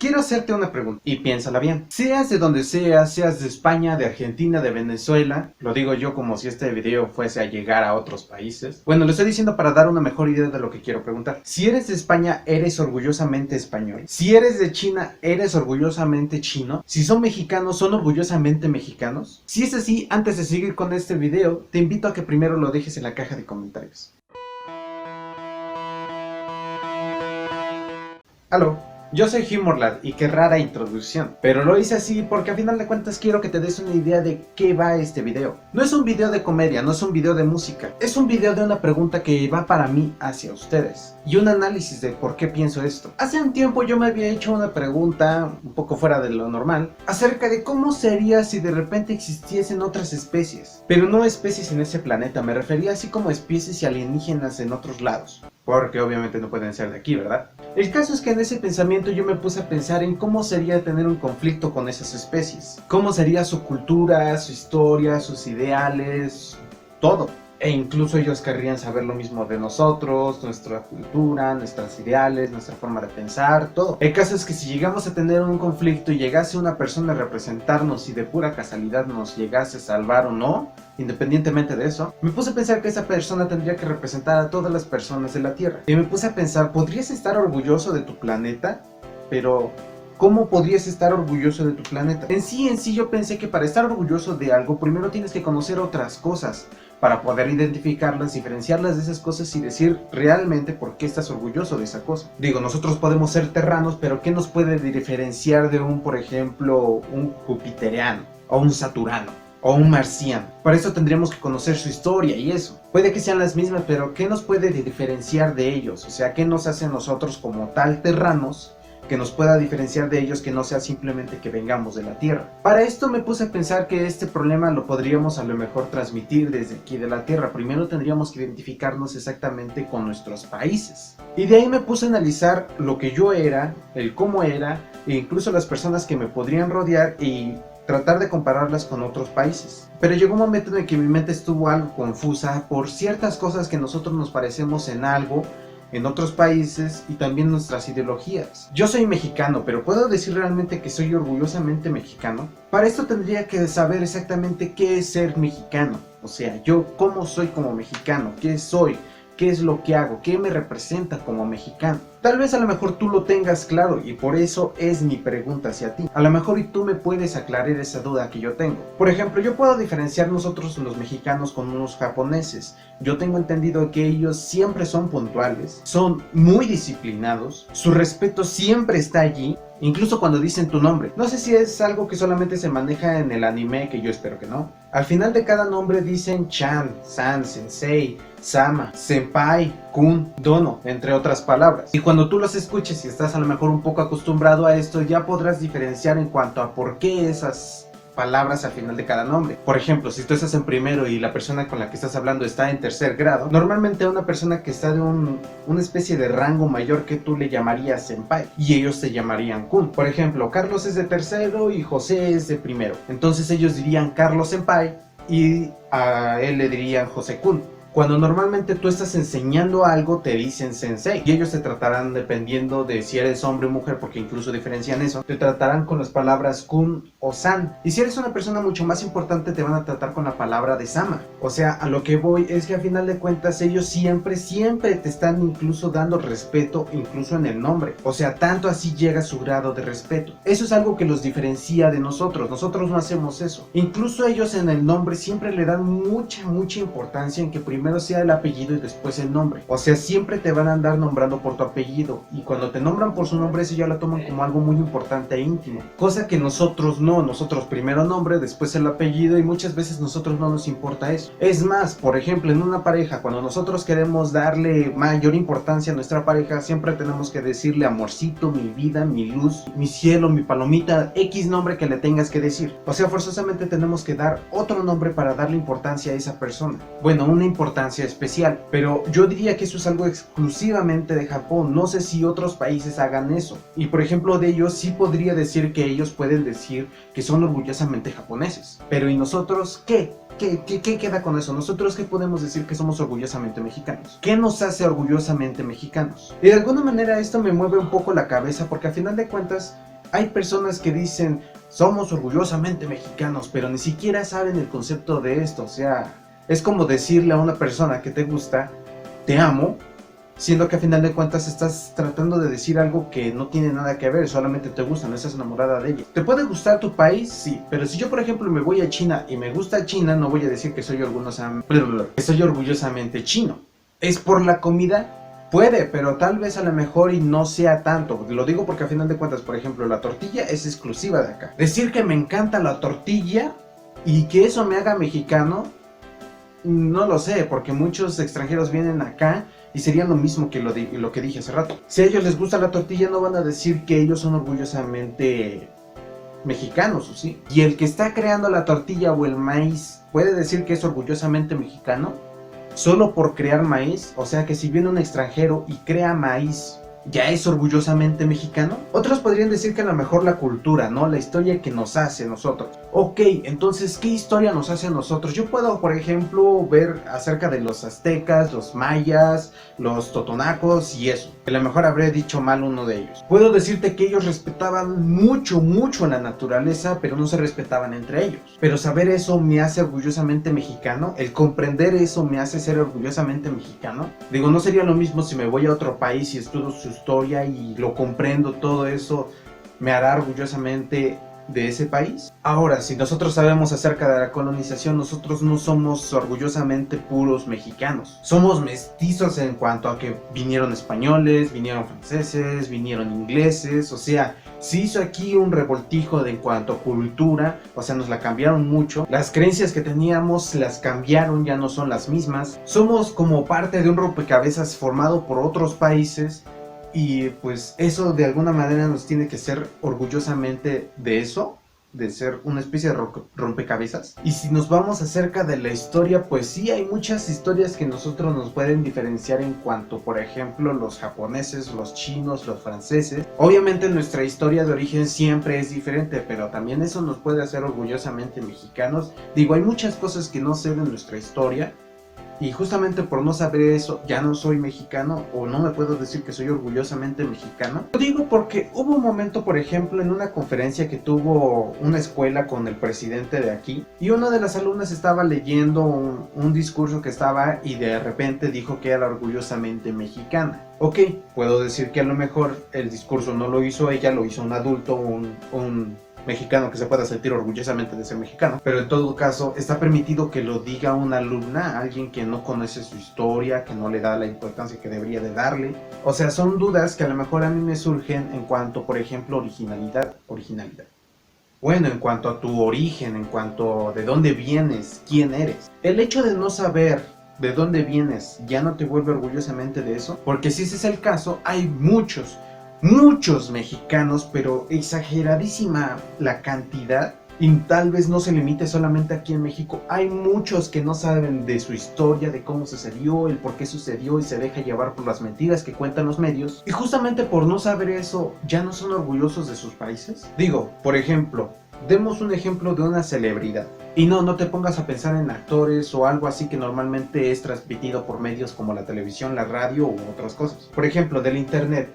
quiero hacerte una pregunta y piénsala bien. Seas de donde seas de España, de Argentina, de Venezuela, lo digo yo como si este video fuese a llegar a otros países. Bueno, lo estoy diciendo para dar una mejor idea de lo que quiero preguntar. Si eres de España, eres orgullosamente español. Si eres de China, eres orgullosamente chino. Si son mexicanos, son orgullosamente mexicanos. Si es así, antes de seguir con este video, te invito a que primero lo dejes en la caja de comentarios. Aló, yo soy Humorlad y qué rara introducción, pero lo hice así porque a final de cuentas quiero que te des una idea de qué va este video. No es un video de comedia, no es un video de música, es un video de una pregunta que va para mí hacia ustedes y un análisis de por qué pienso esto. Hace un tiempo yo me había hecho una pregunta, un poco fuera de lo normal, acerca de cómo sería si de repente existiesen otras especies, pero no especies en ese planeta, me refería así como especies y alienígenas en otros lados. Porque obviamente no pueden ser de aquí, ¿verdad? El caso es que en ese pensamiento yo me puse a pensar en cómo sería tener un conflicto con esas especies. Cómo sería su cultura, su historia, sus ideales, todo. E incluso ellos querrían saber lo mismo de nosotros, nuestra cultura, nuestros ideales, nuestra forma de pensar, todo. El caso es que si llegamos a tener un conflicto y llegase una persona a representarnos y de pura casualidad nos llegase a salvar o no, independientemente de eso, me puse a pensar que esa persona tendría que representar a todas las personas de la Tierra. Y me puse a pensar, ¿podrías estar orgulloso de tu planeta? Pero ¿cómo podrías estar orgulloso de tu planeta? En sí yo pensé que para estar orgulloso de algo, primero tienes que conocer otras cosas, para poder identificarlas, diferenciarlas de esas cosas y decir realmente por qué estás orgulloso de esa cosa. Digo, nosotros podemos ser terranos, pero ¿qué nos puede diferenciar de un, por ejemplo, un jupiteriano, o un saturano, o un marciano? Para eso tendríamos que conocer su historia y eso. Puede que sean las mismas, pero ¿qué nos puede diferenciar de ellos? O sea, ¿qué nos hace a nosotros como tal terranos que nos pueda diferenciar de ellos, que no sea simplemente que vengamos de la Tierra? Para esto me puse a pensar que este problema lo podríamos a lo mejor transmitir desde aquí de la Tierra. Primero tendríamos que identificarnos exactamente con nuestros países. Y de ahí me puse a analizar lo que yo era, el cómo era, e incluso las personas que me podrían rodear y tratar de compararlas con otros países. Pero llegó un momento en el que mi mente estuvo algo confusa por ciertas cosas que nosotros nos parecemos en algo, en otros países y también nuestras ideologías. Yo soy mexicano, pero ¿puedo decir realmente que soy orgullosamente mexicano? Para esto tendría que saber exactamente qué es ser mexicano. O sea, yo cómo soy como mexicano, qué soy, qué es lo que hago, qué me representa como mexicano. Tal vez a lo mejor tú lo tengas claro y por eso es mi pregunta hacia ti. A lo mejor y tú me puedes aclarar esa duda que yo tengo. Por ejemplo, yo puedo diferenciar nosotros los mexicanos con unos japoneses. Yo tengo entendido que ellos siempre son puntuales, son muy disciplinados, su respeto siempre está allí, incluso cuando dicen tu nombre. No sé si es algo que solamente se maneja en el anime, que yo espero que no. Al final de cada nombre dicen chan, san, sensei, sama, senpai, kun, dono, entre otras palabras. Y cuando tú los escuches y estás a lo mejor un poco acostumbrado a esto, ya podrás diferenciar en cuanto a por qué esas palabras al final de cada nombre. Por ejemplo, si tú estás en primero y la persona con la que estás hablando está en tercer grado, normalmente a una persona que está de una especie de rango mayor que tú le llamarías senpai y ellos te llamarían kun. Por ejemplo, Carlos es de tercero y José es de primero, entonces ellos dirían Carlos senpai y a él le dirían José kun. Cuando normalmente tú estás enseñando algo te dicen sensei y ellos te tratarán, dependiendo de si eres hombre o mujer, porque incluso diferencian eso, te tratarán con las palabras kun o san. Y si eres una persona mucho más importante te van a tratar con la palabra de sama. O sea, a lo que voy es que a final de cuentas ellos siempre te están incluso dando respeto, incluso en el nombre. O sea, tanto así llega su grado de respeto. Eso es algo que los diferencia de nosotros. Nosotros no hacemos eso. Incluso ellos en el nombre siempre le dan mucha importancia en que primero sea el apellido y después el nombre. O sea, siempre te van a andar nombrando por tu apellido y cuando te nombran por su nombre eso ya lo toman como algo muy importante e íntimo. Cosa que nosotros no, nosotros primero nombre, después el apellido y muchas veces nosotros no nos importa eso. Es más, por ejemplo, en una pareja, cuando nosotros queremos darle mayor importancia a nuestra pareja, siempre tenemos que decirle amorcito, mi vida, mi luz, mi cielo, mi palomita, X nombre que le tengas que decir. O sea, forzosamente tenemos que dar otro nombre para darle importancia a esa persona. Bueno, una importancia especial, pero yo diría que eso es algo exclusivamente de Japón. No sé si otros países hagan eso. Y por ejemplo de ellos sí podría decir que ellos pueden decir que son orgullosamente japoneses. Pero ¿y nosotros qué? ¿Qué queda con eso? ¿Nosotros qué podemos decir que somos orgullosamente mexicanos? ¿Qué nos hace orgullosamente mexicanos? Y de alguna manera esto me mueve un poco la cabeza porque al final de cuentas Hay personas que dicen, somos orgullosamente mexicanos, pero ni siquiera saben el concepto de esto. O sea, es como decirle a una persona que te gusta, te amo, siendo que a final de cuentas estás tratando de decir algo que no tiene nada que ver, solamente te gusta, no estás enamorada de ella. ¿Te puede gustar tu país? Sí, pero si yo por ejemplo me voy a China y me gusta China, no voy a decir que soy orgullosamente chino. ¿Es por la comida? Puede, pero tal vez a lo mejor y no sea tanto. Lo digo porque a final de cuentas, por ejemplo, la tortilla es exclusiva de acá. Decir que me encanta la tortilla y que eso me haga mexicano, no lo sé, porque muchos extranjeros vienen acá y serían lo mismo que lo que dije hace rato. Si a ellos les gusta la tortilla, no van a decir que ellos son orgullosamente mexicanos, ¿o sí? Y el que está creando la tortilla o el maíz, ¿puede decir que es orgullosamente mexicano? Solo por crear maíz. O sea que si viene un extranjero y crea maíz, ¿ya es orgullosamente mexicano? Otros podrían decir que a lo mejor la cultura, ¿no? La historia que nos hace a nosotros. Ok, entonces, ¿qué historia nos hace a nosotros? Yo puedo, por ejemplo, ver acerca de los aztecas, los mayas, los totonacos y eso. A lo mejor habré dicho mal uno de ellos. Puedo decirte que ellos respetaban mucho, mucho la naturaleza, pero no se respetaban entre ellos. Pero saber eso me hace orgullosamente mexicano. El comprender eso me hace ser orgullosamente mexicano. Digo, no sería lo mismo si me voy a otro país y estudio su historia y lo comprendo, todo eso me hará orgullosamente de ese país. Ahora, si nosotros sabemos acerca de la colonización, nosotros no somos orgullosamente puros mexicanos. Somos mestizos en cuanto a que vinieron españoles, vinieron franceses, vinieron ingleses, o sea, se hizo aquí un revoltijo en cuanto a cultura, o sea, nos la cambiaron mucho. Las creencias que teníamos las cambiaron, ya no son las mismas. Somos como parte de un rompecabezas formado por otros países. Y pues eso de alguna manera nos tiene que ser orgullosamente de eso, de ser una especie de rompecabezas. Y si nos vamos acerca de la historia, pues sí, hay muchas historias que nosotros nos pueden diferenciar en cuanto, por ejemplo, los japoneses, los chinos, los franceses. Obviamente nuestra historia de origen siempre es diferente, pero también eso nos puede hacer orgullosamente mexicanos. Digo, hay muchas cosas que no sé de nuestra historia. Y justamente por no saber eso, ya no soy mexicano o no me puedo decir que soy orgullosamente mexicano. Lo digo porque hubo un momento, por ejemplo, en una conferencia que tuvo una escuela con el presidente de aquí y una de las alumnas estaba leyendo un discurso que estaba y de repente dijo que era orgullosamente mexicana. Ok, puedo decir que a lo mejor el discurso no lo hizo ella, lo hizo un adulto, un mexicano que se pueda sentir orgullosamente de ser mexicano, pero en todo caso está permitido que lo diga una alumna, alguien que no conoce su historia, que no le da la importancia que debería de darle. O sea, son dudas que a lo mejor a mí me surgen en cuanto, por ejemplo, originalidad. Bueno, en cuanto a tu origen, en cuanto a de dónde vienes, quién eres. El hecho de no saber de dónde vienes ya no te vuelve orgullosamente de eso, porque si ese es el caso, hay muchos mexicanos, pero exageradísima la cantidad, y tal vez no se limite solamente aquí en México. Hay muchos que no saben de su historia, de cómo sucedió, el por qué sucedió y se deja llevar por las mentiras que cuentan los medios, y justamente por no saber eso ya no son orgullosos de sus países. Digo, por ejemplo, demos un ejemplo de una celebridad. Y no te pongas a pensar en actores o algo así que normalmente es transmitido por medios como la televisión, la radio u otras cosas. Por ejemplo, del internet.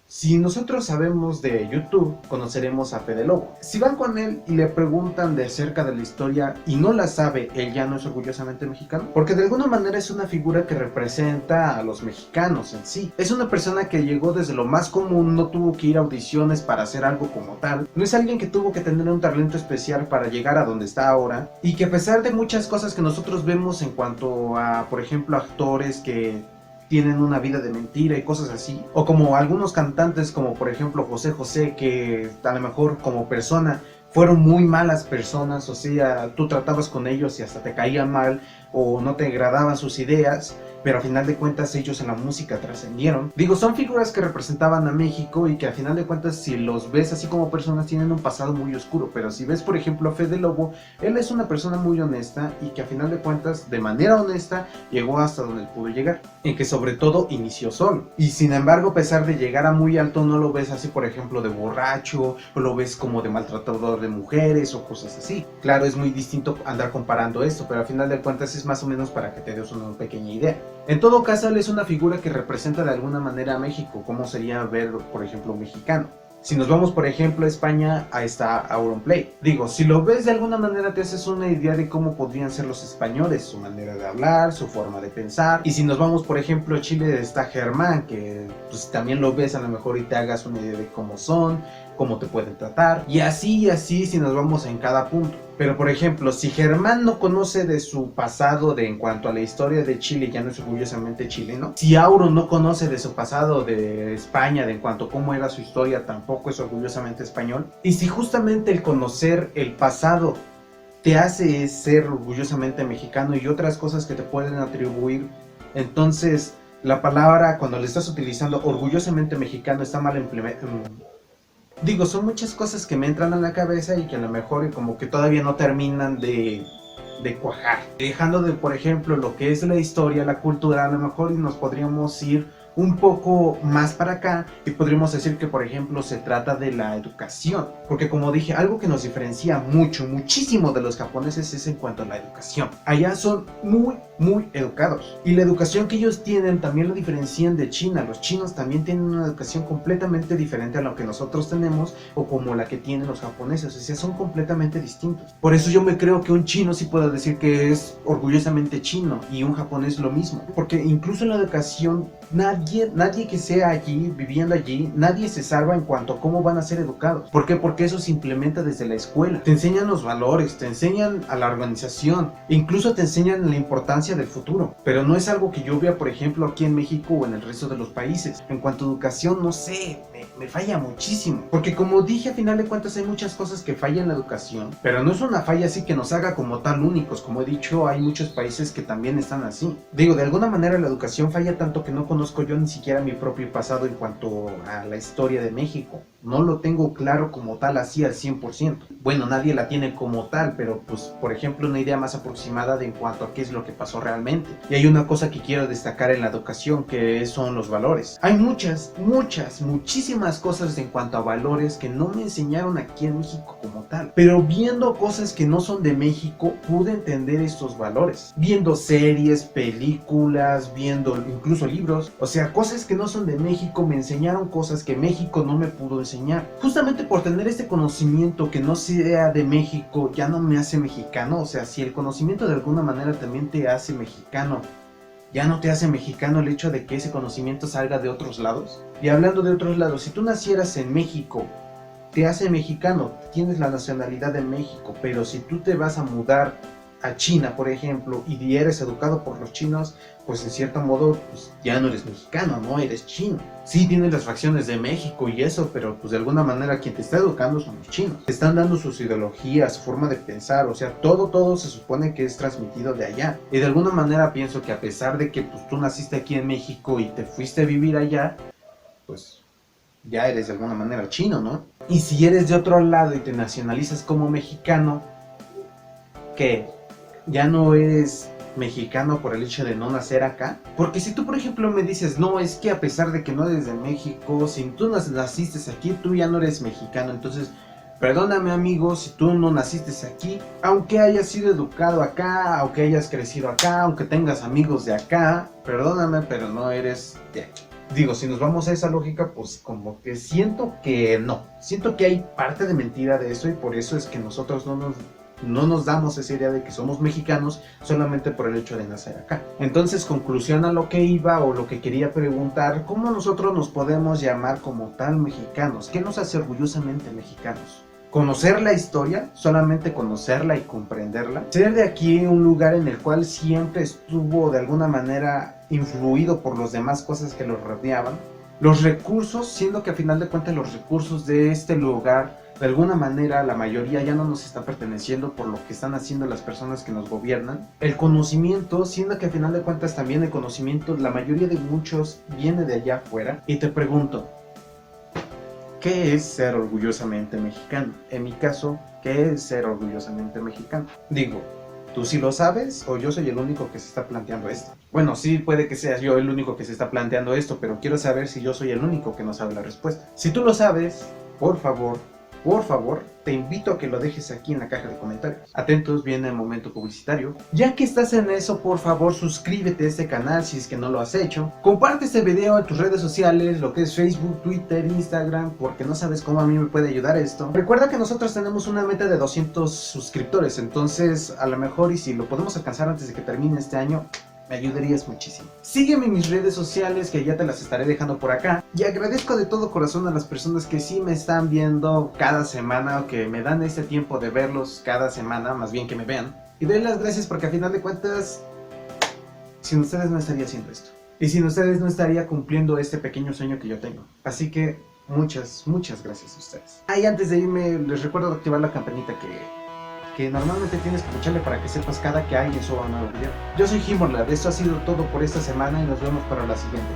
Si nosotros sabemos de YouTube, conoceremos a Fede Lobo. Si van con él y le preguntan de acerca de la historia y no la sabe, él ya no es orgullosamente mexicano. Porque de alguna manera es una figura que representa a los mexicanos en sí. Es una persona que llegó desde lo más común, no tuvo que ir a audiciones para hacer algo como tal. No es alguien que tuvo que tener un talento especial para llegar a donde está ahora. Y que a pesar de muchas cosas que nosotros vemos en cuanto a, por ejemplo, actores que tienen una vida de mentira y cosas así, o como algunos cantantes como por ejemplo José José, que a lo mejor como persona fueron muy malas personas, o sea, tú tratabas con ellos y hasta te caían mal o no te agradaban sus ideas, pero a final de cuentas ellos en la música trascendieron. Digo, son figuras que representaban a México y que a final de cuentas si los ves así como personas tienen un pasado muy oscuro, pero si ves por ejemplo a Fede Lobo, él es una persona muy honesta y que a final de cuentas de manera honesta llegó hasta donde pudo llegar, y que sobre todo inició solo. Y sin embargo, a pesar de llegar a muy alto, no lo ves así por ejemplo de borracho, o lo ves como de maltratador de mujeres o cosas así. Claro, es muy distinto andar comparando esto, pero a final de cuentas es más o menos para que te des una pequeña idea. En todo caso, él es una figura que representa de alguna manera a México, como sería ver, por ejemplo, un mexicano. Si nos vamos, por ejemplo, a España, ahí está Auronplay. Digo, si lo ves de alguna manera te haces una idea de cómo podrían ser los españoles, su manera de hablar, su forma de pensar. Y si nos vamos, por ejemplo, a Chile, está Germán, que pues también lo ves a lo mejor y te hagas una idea de cómo son, cómo te pueden tratar. Y así si nos vamos en cada punto. Pero por ejemplo, si Germán no conoce de su pasado en cuanto a la historia de Chile, ya no es orgullosamente chileno. Si Auron no conoce de su pasado de España, de en cuanto a cómo era su historia, tampoco es orgullosamente español. Y si justamente el conocer el pasado te hace ser orgullosamente mexicano y otras cosas que te pueden atribuir, entonces la palabra, cuando le estás utilizando orgullosamente mexicano, está mal implementada. Digo, son muchas cosas que me entran a la cabeza y que a lo mejor como que todavía no terminan de cuajar. Dejando de, por ejemplo, lo que es la historia, la cultura, a lo mejor nos podríamos ir un poco más para acá y podríamos decir que, por ejemplo, se trata de la educación. Porque como dije, algo que nos diferencia muchísimo de los japoneses es en cuanto a la educación. Allá son muy educados. Y la educación que ellos tienen también lo diferencian de China. Los chinos también tienen una educación completamente diferente a lo que nosotros tenemos o como la que tienen los japoneses. O sea, son completamente distintos. Por eso yo me creo que un chino sí puede decir que es orgullosamente chino y un japonés lo mismo. Porque incluso en la educación nadie que sea allí, viviendo allí, nadie se salva en cuanto a cómo van a ser educados. ¿Por qué? Porque eso se implementa desde la escuela. Te enseñan los valores, te enseñan a la organización, incluso te enseñan la importancia del futuro. Pero no es algo que yo vea, por ejemplo, aquí en México o en el resto de los países. En cuanto a educación, no sé, me falla muchísimo. Porque como dije, a final de cuentas hay muchas cosas que fallan en la educación, pero no es una falla así que nos haga como tal únicos. Como he dicho, hay muchos países que también están así. Digo, de alguna manera la educación falla tanto que no conozco yo ni siquiera mi propio pasado en cuanto a la historia de México. No lo tengo claro como tal así al 100%. Bueno, nadie la tiene como tal, pero pues por ejemplo una idea más aproximada de en cuanto a qué es lo que pasó realmente. Y hay una cosa que quiero destacar en la educación, que son los valores. Hay muchísimas cosas en cuanto a valores que no me enseñaron aquí en México como tal. Pero viendo cosas que no son de México, pude entender estos valores. Viendo series, películas, viendo incluso libros. O sea, cosas que no son de México me enseñaron cosas que México no me pudo enseñar. Justamente por tener este conocimiento que no sea de México, ya no me hace mexicano. O sea, si el conocimiento de alguna manera también te hace mexicano, ya no te hace mexicano el hecho de que ese conocimiento salga de otros lados. Y hablando de otros lados, si tú nacieras en México, te hace mexicano, tienes la nacionalidad de México, pero si tú te vas a mudar a China, por ejemplo, y eres educado por los chinos, pues en cierto modo pues ya no eres mexicano, no eres chino. Sí tienes las facciones de México y eso, pero pues de alguna manera quien te está educando son los chinos. Te están dando sus ideologías, su forma de pensar, o sea, todo se supone que es transmitido de allá. Y de alguna manera pienso que a pesar de que pues tú naciste aquí en México y te fuiste a vivir allá, pues ya eres de alguna manera chino, ¿no? Y si eres de otro lado y te nacionalizas como mexicano, ¿qué? ¿Ya no eres mexicano por el hecho de no nacer acá? Porque si tú por ejemplo me dices, no, es que a pesar de que no eres de México, si tú naciste aquí, tú ya no eres mexicano. Entonces, perdóname amigo, si tú no naciste aquí, aunque hayas sido educado acá, aunque hayas crecido acá, aunque tengas amigos de acá, perdóname, pero no eres de aquí. Digo, si nos vamos a esa lógica, pues como que siento que no. Siento que hay parte de mentira de eso y por eso es que nosotros no nos damos esa idea de que somos mexicanos solamente por el hecho de nacer acá. Entonces, conclusión a lo que iba o lo que quería preguntar, ¿cómo nosotros nos podemos llamar como tal mexicanos? ¿Qué nos hace orgullosamente mexicanos? ¿Conocer la historia? ¿Solamente conocerla y comprenderla? ¿Ser de aquí un lugar en el cual siempre estuvo de alguna manera influido por las demás cosas que lo rodeaban? Los recursos, siendo que a final de cuentas los recursos de este lugar de alguna manera la mayoría ya no nos está perteneciendo por lo que están haciendo las personas que nos gobiernan. El conocimiento, siendo que a final de cuentas también el conocimiento, la mayoría de muchos viene de allá afuera. Y te pregunto, ¿qué es ser orgullosamente mexicano? En mi caso, ¿qué es ser orgullosamente mexicano? Digo, ¿tú sí lo sabes o yo soy el único que se está planteando esto? Bueno, sí puede que seas yo el único que se está planteando esto, pero quiero saber si yo soy el único que no sabe la respuesta. Si tú lo sabes, por favor, por favor, te invito a que lo dejes aquí en la caja de comentarios. Atentos, viene el momento publicitario. Ya que estás en eso, por favor, suscríbete a este canal si es que no lo has hecho. Comparte este video en tus redes sociales, lo que es Facebook, Twitter, Instagram, porque no sabes cómo a mí me puede ayudar esto. Recuerda que nosotros tenemos una meta de 200 suscriptores, entonces a lo mejor y si lo podemos alcanzar antes de que termine este año, me ayudarías muchísimo. Sígueme en mis redes sociales que ya te las estaré dejando por acá. Y agradezco de todo corazón a las personas que sí me están viendo cada semana o que me dan este tiempo de verlos cada semana, más bien que me vean. Y doy las gracias porque a final de cuentas, sin ustedes no estaría haciendo esto. Y sin ustedes no estaría cumpliendo este pequeño sueño que yo tengo. Así que muchas gracias a ustedes. Y antes de irme, les recuerdo activar la campanita que normalmente tienes que escucharle para que sepas cada que alguien suba un nuevo video. Yo soy Himorlad, esto ha sido todo por esta semana y nos vemos para la siguiente.